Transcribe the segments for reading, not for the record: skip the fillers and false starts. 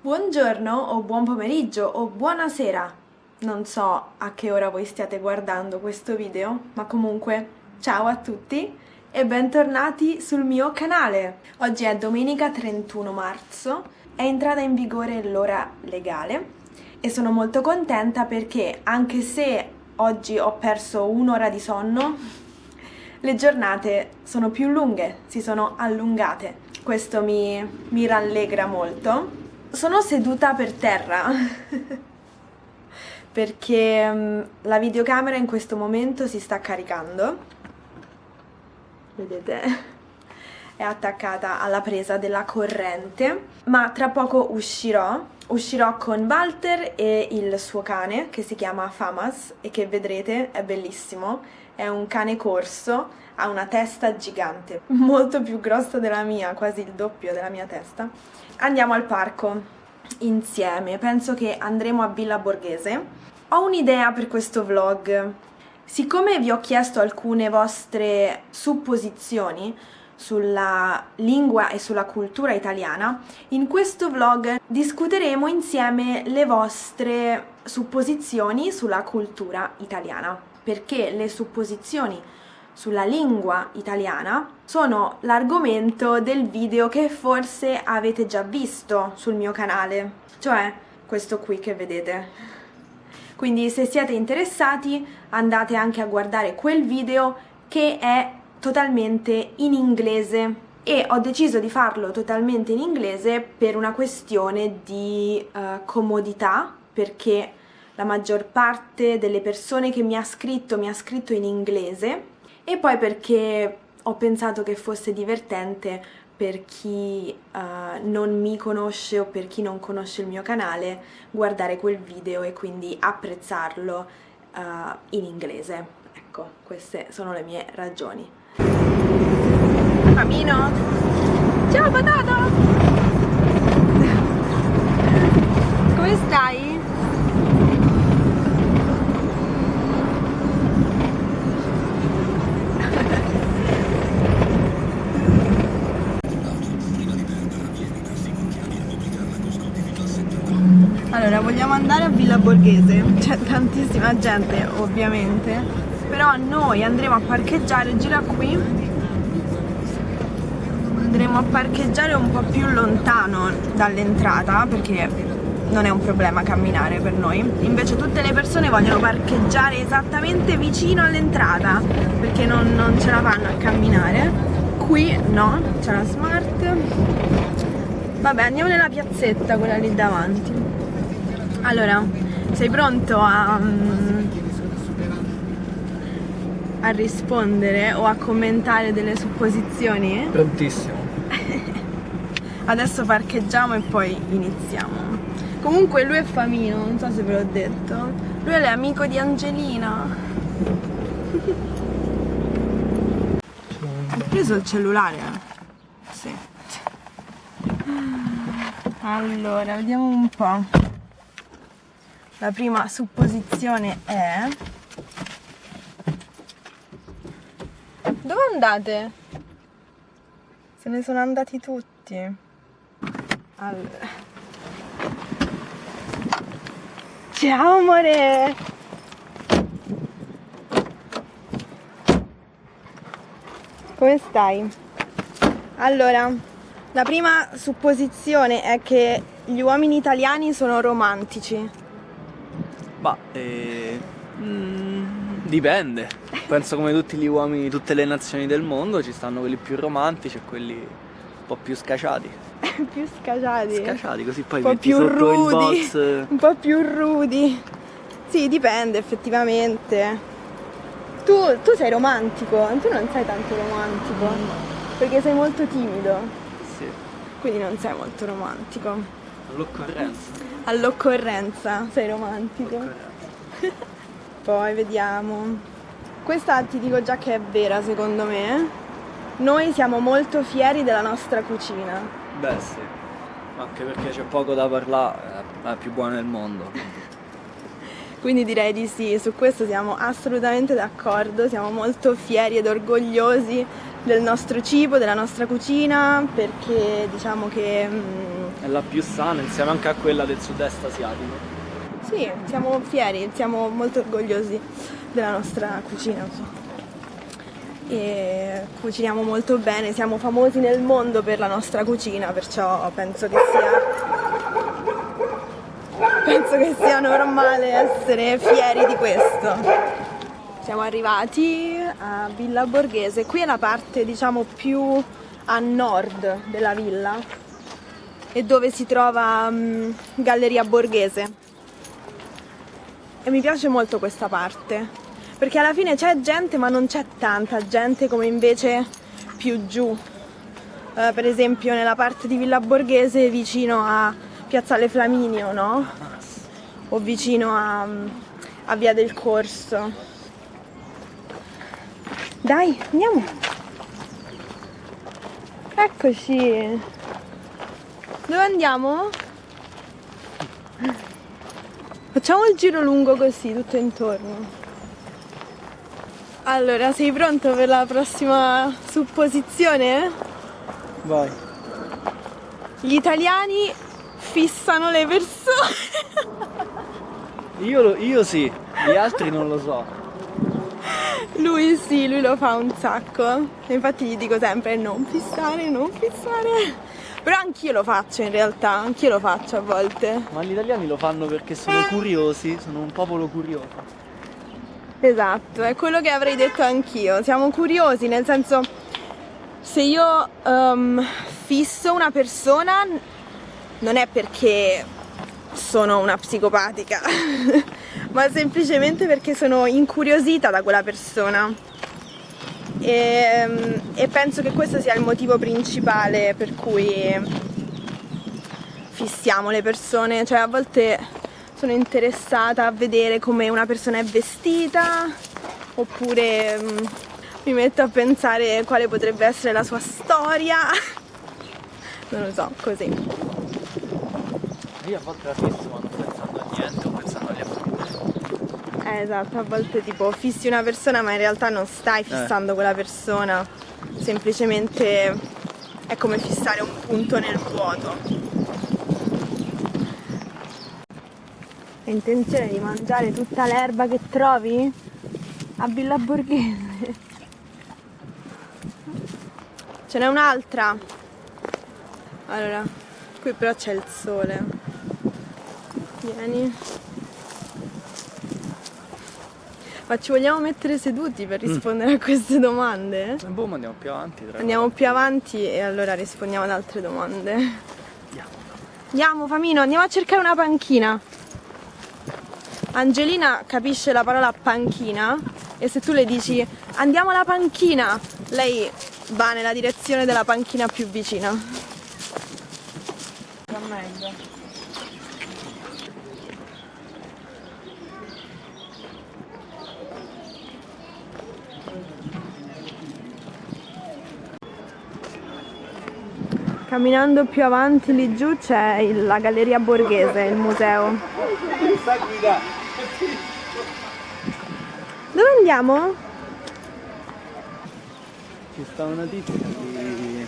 Buongiorno o buon pomeriggio o buonasera. Non so a che ora voi stiate guardando questo video, ma comunque ciao a tutti e bentornati sul mio canale. Oggi è domenica 31 marzo, è entrata in vigore l'ora legale e sono molto contenta perché anche se oggi ho perso un'ora di sonno, le giornate sono più lunghe, si sono allungate. Questo mi rallegra molto. Sono seduta per terra perché la videocamera in questo momento si sta caricando. Vedete? È attaccata alla presa della corrente, ma tra poco uscirò con Walter e il suo cane che si chiama Famas e che vedrete è bellissimo. È un cane corso, ha una testa gigante, molto più grossa della mia, quasi il doppio della mia testa. Andiamo al parco insieme, penso che andremo a Villa Borghese. Ho un'idea per questo vlog. Siccome vi ho chiesto alcune vostre supposizioni sulla lingua e sulla cultura italiana, in questo vlog discuteremo insieme le vostre supposizioni sulla cultura italiana, perché le supposizioni sulla lingua italiana sono l'argomento del video che forse avete già visto sul mio canale, cioè questo qui che vedete. Quindi se siete interessati andate anche a guardare quel video che è totalmente in inglese e ho deciso di farlo totalmente in inglese per una questione di comodità, perché la maggior parte delle persone che mi ha scritto in inglese e poi perché ho pensato che fosse divertente per chi non mi conosce o per chi non conosce il mio canale guardare quel video e quindi apprezzarlo in inglese. Ecco, queste sono le mie ragioni. Cammino! Ciao patata! Come stai? Allora, vogliamo andare a Villa Borghese, c'è tantissima gente ovviamente, però noi andremo a parcheggiare, gira qui, andremo a parcheggiare un po' più lontano dall'entrata perché non è un problema camminare per noi, invece tutte le persone vogliono parcheggiare esattamente vicino all'entrata perché non ce la fanno a camminare. Qui no, c'è la Smart. Vabbè, andiamo nella piazzetta, quella lì davanti. Allora, sei pronto a rispondere o a commentare delle supposizioni? Prontissimo. Adesso parcheggiamo e poi iniziamo. Comunque lui è Famino, non so se ve l'ho detto. Lui è l'amico di Angelina. Ho preso il cellulare? Sì. Allora, vediamo un po'. La prima supposizione è... Dove andate? Se ne sono andati tutti. Allora. Ciao amore! Come stai? Allora, la prima supposizione è che gli uomini italiani sono romantici. Ma dipende. Penso come tutti gli uomini, tutte le nazioni del mondo, ci stanno quelli più romantici e quelli un po' più scacciati. Più scacciati? Scacciati, così poi un po' metti più sotto rudi, il box. un po' più rudi. Sì, dipende effettivamente. Tu sei romantico, tu non sei tanto romantico, perché sei molto timido. Sì. Quindi non sei molto romantico. All'occorrenza. All'occorrenza sei romantico. Poi vediamo. Questa ti dico già che è vera secondo me. Noi siamo molto fieri della nostra cucina. Beh sì. Anche perché c'è poco da parlare, è la più buona del mondo. Quindi direi di sì, su questo siamo assolutamente d'accordo, siamo molto fieri ed orgogliosi del nostro cibo, della nostra cucina, perché diciamo che È la più sana insieme anche a quella del sud-est asiatico. Sì, siamo fieri, siamo molto orgogliosi della nostra cucina. E cuciniamo molto bene, siamo famosi nel mondo per la nostra cucina, perciò penso che sia normale essere fieri di questo. Siamo arrivati a Villa Borghese, qui è la parte diciamo più a nord della villa e dove si trova Galleria Borghese. E mi piace molto questa parte, perché alla fine c'è gente ma non c'è tanta gente come invece più giù. Per esempio nella parte di Villa Borghese vicino a Piazzale Flaminio, no? O vicino a Via del Corso. Dai, andiamo! Eccoci! Dove andiamo? Facciamo il giro lungo così, tutto intorno. Allora, sei pronto per la prossima supposizione? Vai. Gli italiani fissano le persone. Io sì, gli altri non lo so. Lui sì, lui lo fa un sacco. E infatti gli dico sempre non fissare, non fissare. Però anch'io lo faccio in realtà, anch'io lo faccio a volte. Ma gli italiani lo fanno perché sono curiosi, sono un popolo curioso. Esatto, è quello che avrei detto anch'io. Siamo curiosi, nel senso, se io fisso una persona non è perché sono una psicopatica, ma semplicemente perché sono incuriosita da quella persona. E penso che questo sia il motivo principale per cui fissiamo le persone, cioè a volte sono interessata a vedere come una persona è vestita, oppure mi metto a pensare quale potrebbe essere la sua storia, non lo so, così. Io a volte la fisso ma non pensando a niente, o pensando agli affari. Esatto, a volte tipo fissi una persona ma in realtà non stai fissando quella persona, semplicemente è come fissare un punto nel vuoto. Hai intenzione di mangiare tutta l'erba che trovi a Villa Borghese? Ce n'è un'altra. Allora, qui però c'è il sole. Vieni. Ma ci vogliamo mettere seduti per rispondere a queste domande? Boh, ma andiamo più avanti. Andiamo più avanti e allora rispondiamo ad altre domande. Andiamo. Andiamo, Famino, andiamo a cercare una panchina. Angelina capisce la parola panchina e se tu le dici andiamo alla panchina, lei va nella direzione della panchina più vicina. Va meglio. Camminando più avanti lì giù c'è la Galleria Borghese, il museo. Dove andiamo? Ci sta una tizia di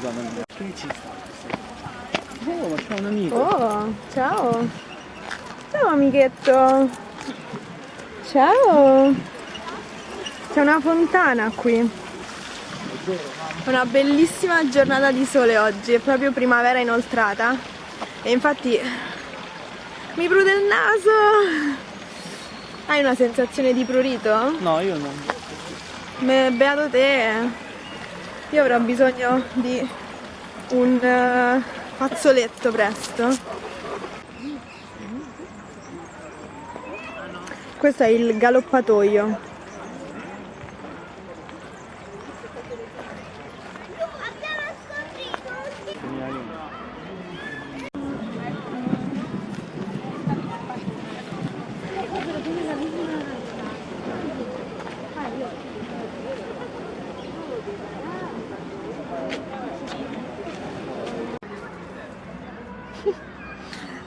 zona mia. Che ci sta? Oh, ma c'è un amico. Oh, ciao. Ciao amichetto. Ciao. C'è una fontana qui. È una bellissima giornata di sole oggi, è proprio primavera inoltrata e infatti mi prude il naso. Hai una sensazione di prurito? No, io non. Beato te. Io avrò bisogno di un fazzoletto presto. Questo è il galoppatoio.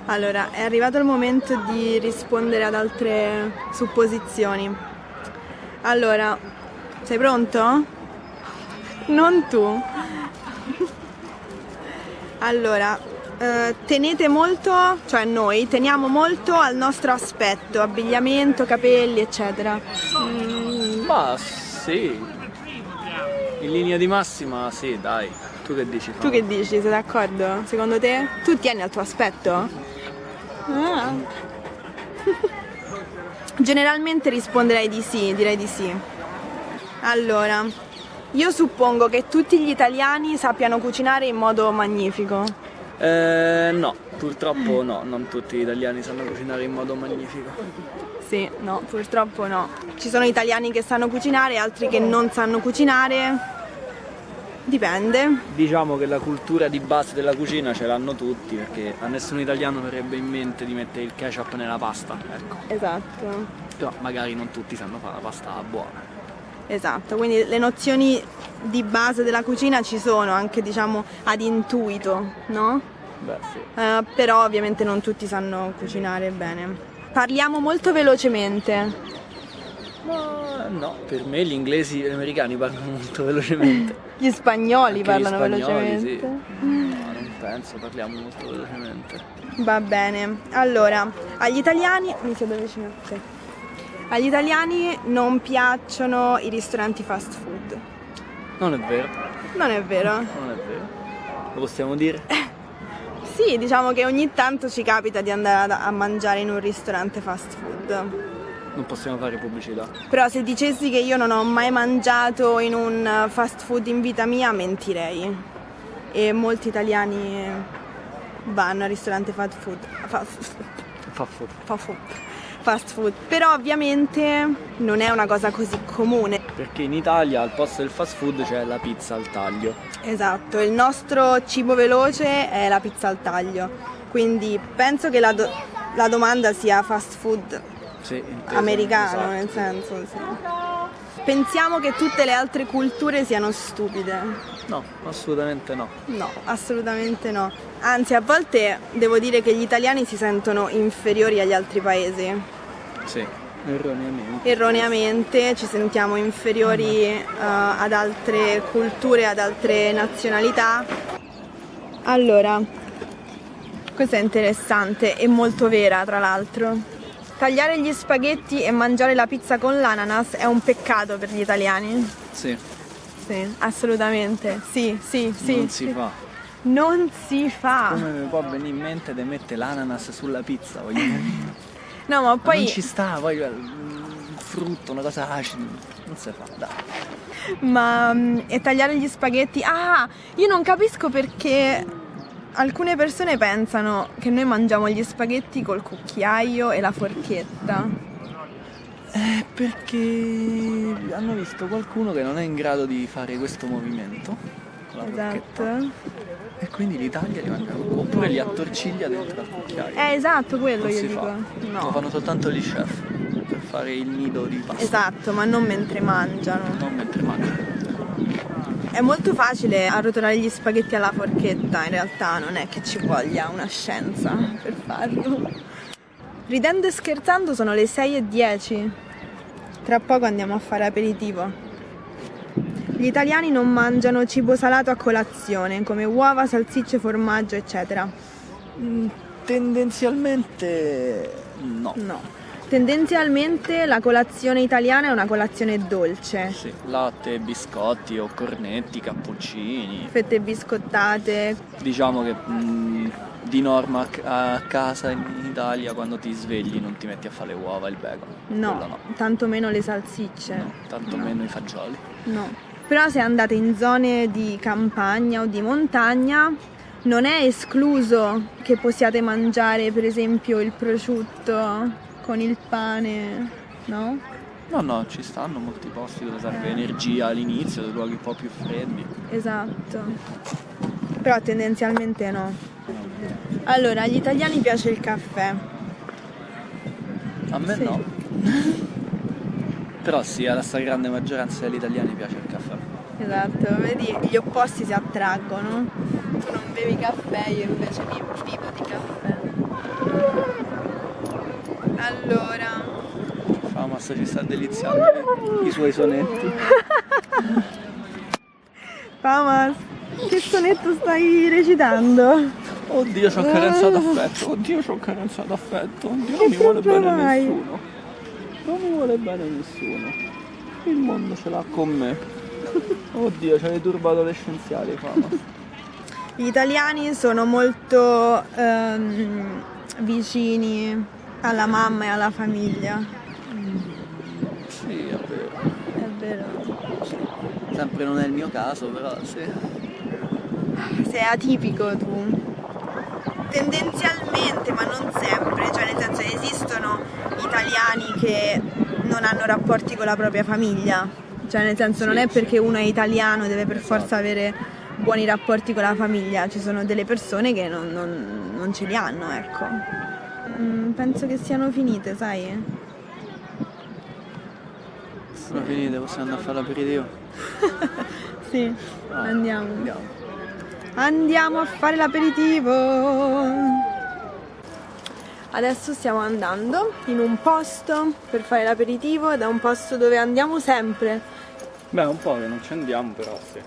Allora, è arrivato il momento di rispondere ad altre supposizioni. Allora, sei pronto? Non tu. Allora, tenete molto, cioè noi teniamo molto al nostro aspetto, abbigliamento, capelli, eccetera. Ma sì, in linea di massima sì, dai. Tu che dici? Tu che dici? Sei d'accordo? Secondo te? Tu tieni al tuo aspetto? Ah. Generalmente risponderei di sì, direi di sì. Allora, io suppongo che tutti gli italiani sappiano cucinare in modo magnifico. No, purtroppo no, non tutti gli italiani sanno cucinare in modo magnifico. Sì, no, purtroppo no. Ci sono italiani che sanno cucinare, altri che non sanno cucinare. Dipende. Diciamo che la cultura di base della cucina ce l'hanno tutti, perché a nessun italiano verrebbe in mente di mettere il ketchup nella pasta, ecco. Esatto. Però magari non tutti sanno fare la pasta buona. Esatto, quindi le nozioni di base della cucina ci sono anche, diciamo, ad intuito, no? Beh, sì. Però ovviamente non tutti sanno cucinare bene. Parliamo molto velocemente. Ma no, per me gli inglesi e gli americani parlano molto velocemente. Gli spagnoli Anche parlano gli spagnoli, velocemente. sì. No, non penso, parliamo molto velocemente. Va bene. Allora, agli italiani... Mi siedo vicino. Sì. Agli italiani non piacciono i ristoranti fast food. Non è vero, Non è vero? non è vero. Lo possiamo dire? Sì, diciamo che ogni tanto ci capita di andare a mangiare in un ristorante fast food. Non possiamo fare pubblicità. Però se dicessi che io non ho mai mangiato in un fast food in vita mia, mentirei. E molti italiani vanno al ristorante fast food. Fast food. Però ovviamente non è una cosa così comune. Perché in Italia al posto del fast food c'è la pizza al taglio. Esatto, il nostro cibo veloce è la pizza al taglio. Quindi penso che la domanda sia fast food Sì, inteso, americano, esatto. nel senso, sì. Pensiamo che tutte le altre culture siano stupide. No, assolutamente no. No, assolutamente no. Anzi, a volte devo dire che gli italiani si sentono inferiori agli altri paesi. Sì, erroneamente. Erroneamente ci sentiamo inferiori ad altre culture, ad altre nazionalità. Allora, questa è interessante e molto vera, tra l'altro. Tagliare gli spaghetti e mangiare la pizza con l'ananas è un peccato per gli italiani? Sì, Sì, assolutamente. Sì. non si fa. Non si fa. Come mi può venire in mente di mettere l'ananas sulla pizza, voglio dire. No, ma Ma poi non ci sta, poi un frutto, una cosa acida, non si fa, dai. e tagliare gli spaghetti. Ah, io non capisco perché alcune persone pensano che noi mangiamo gli spaghetti col cucchiaio e la forchetta. Perché hanno visto qualcuno che non è in grado di fare questo movimento con la forchetta Esatto. e quindi li taglia e li mangiano, oppure li attorciglia dentro al cucchiaio. Esatto, quello Non io si dico. fa. Lo No. fanno soltanto gli chef per fare il nido di pasta. Esatto, ma non mentre mangiano. Non mentre mangiano. È molto facile arrotolare gli spaghetti alla forchetta, in realtà non è che ci voglia una scienza per farlo. Ridendo e scherzando sono le 6:10. Tra poco andiamo a fare aperitivo. Gli italiani non mangiano cibo salato a colazione, come uova, salsicce, formaggio, eccetera. Tendenzialmente no. No. Tendenzialmente la colazione italiana è una colazione dolce. Sì, latte, biscotti o cornetti, cappuccini. Fette biscottate. Diciamo che di norma a casa in Italia quando ti svegli non ti metti a fare le uova e il bacon. No, Quello no. tanto meno le salsicce. No, tanto meno i fagioli. No. Però se andate in zone di campagna o di montagna non è escluso che possiate mangiare per esempio il prosciutto con il pane, no? No, ci stanno molti posti dove serve energia all'inizio, dei luoghi un po' più freddi. Esatto. Però tendenzialmente no. Allora, agli italiani piace il caffè. A me Sì. no. Però sì, alla stragrande maggioranza degli italiani piace il caffè. Esatto, vedi, gli opposti si attraggono. Tu non bevi caffè, io invece vivo di caffè. Allora, Famas ci sta deliziando i suoi sonetti. Famas, che sonetto stai recitando? Oddio, ci ho carenzato affetto. Oddio, ci ho carenzato affetto. Oddio, non mi vuole problema bene hai? nessuno. Non mi vuole bene nessuno. Il mondo ce l'ha con me. Oddio, c'hai i turbo adolescenziali, fama. Gli italiani sono molto vicini alla mamma e alla famiglia. Sì, è vero. È vero. Sì. Sempre non è il mio caso, però sì. Sei atipico tu. Tendenzialmente, ma non sempre, cioè nel senso esistono italiani che non hanno rapporti con la propria famiglia, cioè nel senso non è perché uno è italiano deve per forza avere buoni rapporti con la famiglia, ci sono delle persone che non ce li hanno, ecco. Penso che siano finite, sai? Sono finite, possiamo andare a fare l'aperitivo? Sì, andiamo. Andiamo. Andiamo a fare l'aperitivo! Adesso stiamo andando in un posto per fare l'aperitivo ed è un posto dove andiamo sempre. Beh, un po' che non ci andiamo, però sì.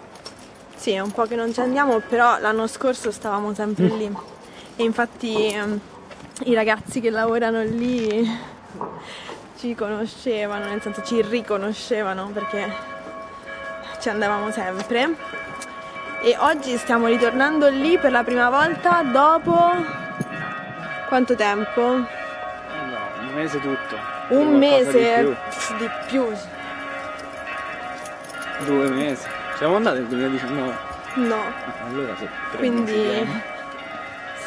Sì, è un po' che non ci andiamo, però l'anno scorso stavamo sempre lì. E infatti i ragazzi che lavorano lì ci conoscevano, nel senso ci riconoscevano perché ci andavamo sempre. E oggi stiamo ritornando lì per la prima volta dopo quanto tempo? No, un mese tutto. Un mese Di più. di più. 2 mesi. Siamo andati nel 2019. No, Allora sì. 3 quindi mesi.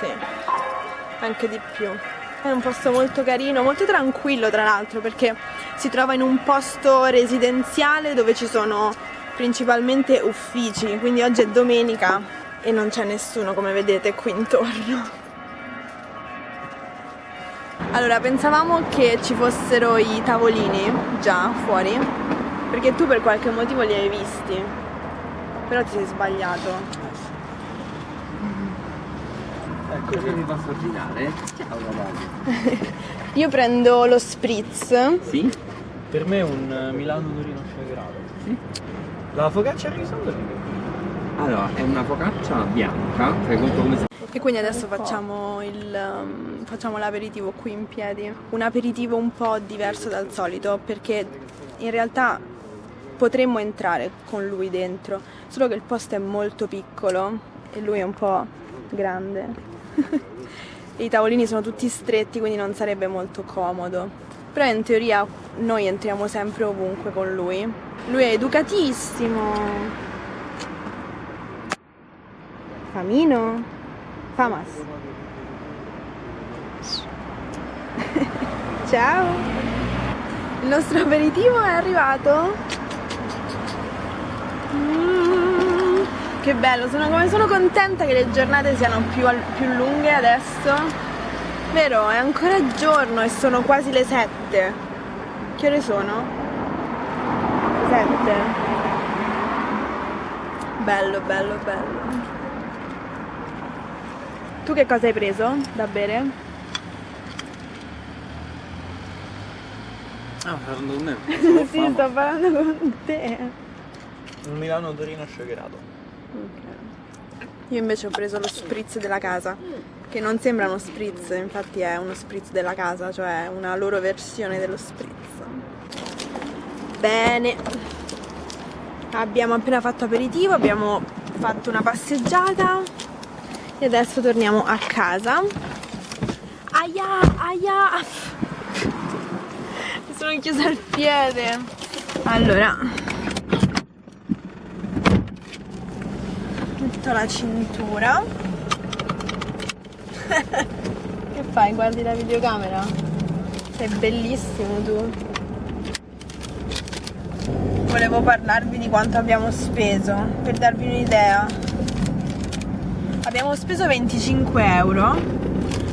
sì, anche di più. È un posto molto carino, molto tranquillo tra l'altro perché si trova in un posto residenziale dove ci sono principalmente uffici, quindi oggi è domenica e non c'è nessuno come vedete qui intorno. Allora pensavamo che ci fossero i tavolini già fuori perché tu per qualche motivo li hai visti, però ti sei sbagliato. Ecco, che mi posso ordinare? Ciao ragazzi. Io prendo lo spritz. Sì? Per me è un Milano Torino scelerato. Sì? La focaccia al risotto? Allora, è una focaccia bianca, fai conto come se... E quindi adesso facciamo l'aperitivo qui in piedi. Un aperitivo un po' diverso dal solito perché in realtà potremmo entrare con lui dentro, solo che il posto è molto piccolo e lui è un po' grande. E i tavolini sono tutti stretti, quindi non sarebbe molto comodo. Però in teoria noi entriamo sempre ovunque con lui. Lui è educatissimo. Famino? Famas. Ciao! Il nostro aperitivo è arrivato. Che bello, sono contenta che le giornate siano più lunghe adesso. Vero, è ancora giorno e sono quasi le 7. Che ore sono? 7. Bello, bello, bello. Tu che cosa hai preso da bere? Ah, parlando con me. Sì, sto parlando con te. Un Milano Torino scelerato. Ok. Io invece ho preso lo spritz della casa, che non sembra uno spritz, infatti è uno spritz della casa, cioè una loro versione dello spritz. Bene, abbiamo appena fatto aperitivo, abbiamo fatto una passeggiata e adesso torniamo a casa. Aia, aia! Mi sono chiusa il piede. Allora, metto la cintura. Che fai? Guardi la videocamera? Sei bellissimo tu. Volevo parlarvi di quanto abbiamo speso, per darvi un'idea. Abbiamo speso 25 euro.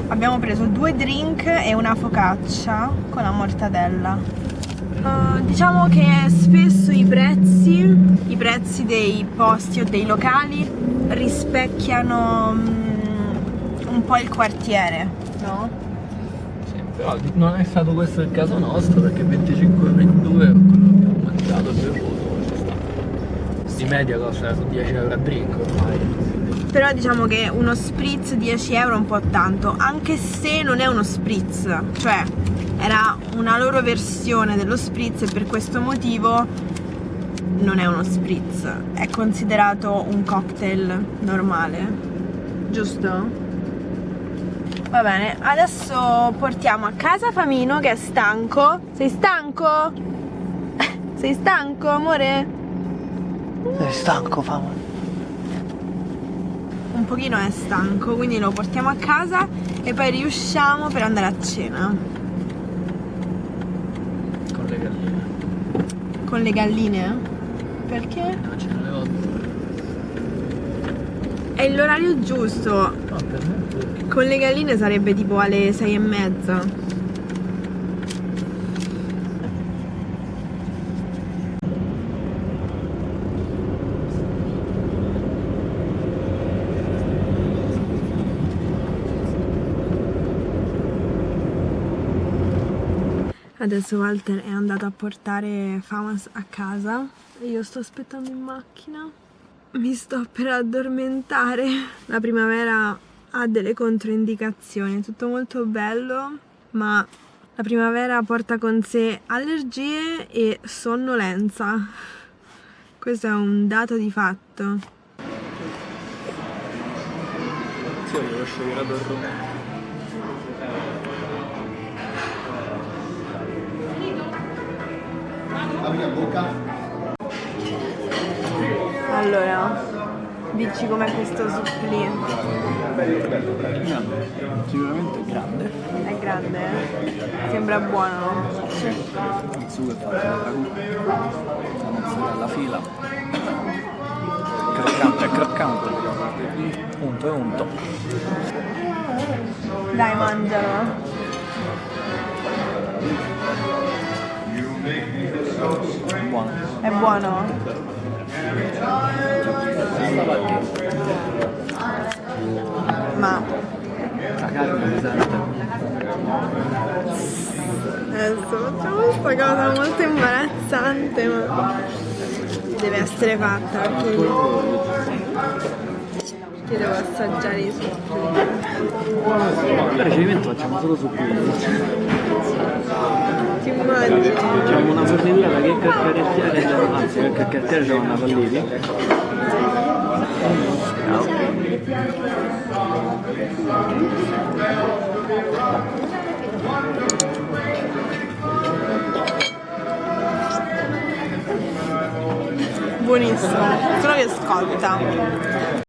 Abbiamo preso 2 drink e una focaccia con la mortadella. Diciamo che spesso i prezzi dei posti o dei locali rispecchiano un po' il quartiere, no? Sì, però non è stato questo il caso nostro perché 25 euro in 2 quello che abbiamo mangiato e bevuto ci sta. Di media costa su 10 euro a drink ormai. Però diciamo che uno spritz 10 euro è un po' tanto, anche se non è uno spritz, cioè era una loro versione dello spritz e per questo motivo non è uno spritz, è considerato un cocktail normale, giusto? Va bene, adesso portiamo a casa Famino che è stanco. Sei stanco? Sei stanco, amore? Sei stanco, Fama? Un pochino è stanco, quindi lo portiamo a casa e poi riusciamo per andare a cena. Con le galline. Con le galline? Perché? No, ce le ho. È l'orario giusto. No, per me. Con le galline sarebbe tipo alle 6:30. Adesso Walter è andato a portare Famas a casa e io sto aspettando in macchina. Mi sto per addormentare. La primavera ha delle controindicazioni, è tutto molto bello, ma la primavera porta con sé allergie e sonnolenza. Questo è un dato di fatto. Sì, voglio sciogliere la torre. Allora, dici com'è questo supplì? Sicuramente è grande. È grande, eh? Sembra buono. Sì. Il sugo è fatto da ragù. La mozzarella fila. Croccante, è croccante. Unto e unto. Dai, mangialo. È buono. È buono? Ma La carne è pesante. adesso facciamo questa cosa molto imbarazzante, ma deve essere fatta perché io devo assaggiare i supplì. Il ricevimento facciamo solo su quello. Ti immagini? Facciamo una fornitura da che caccarettiere, anzi che caccarettiere c'è una Pallevi. Buonissimo, solo che scotta.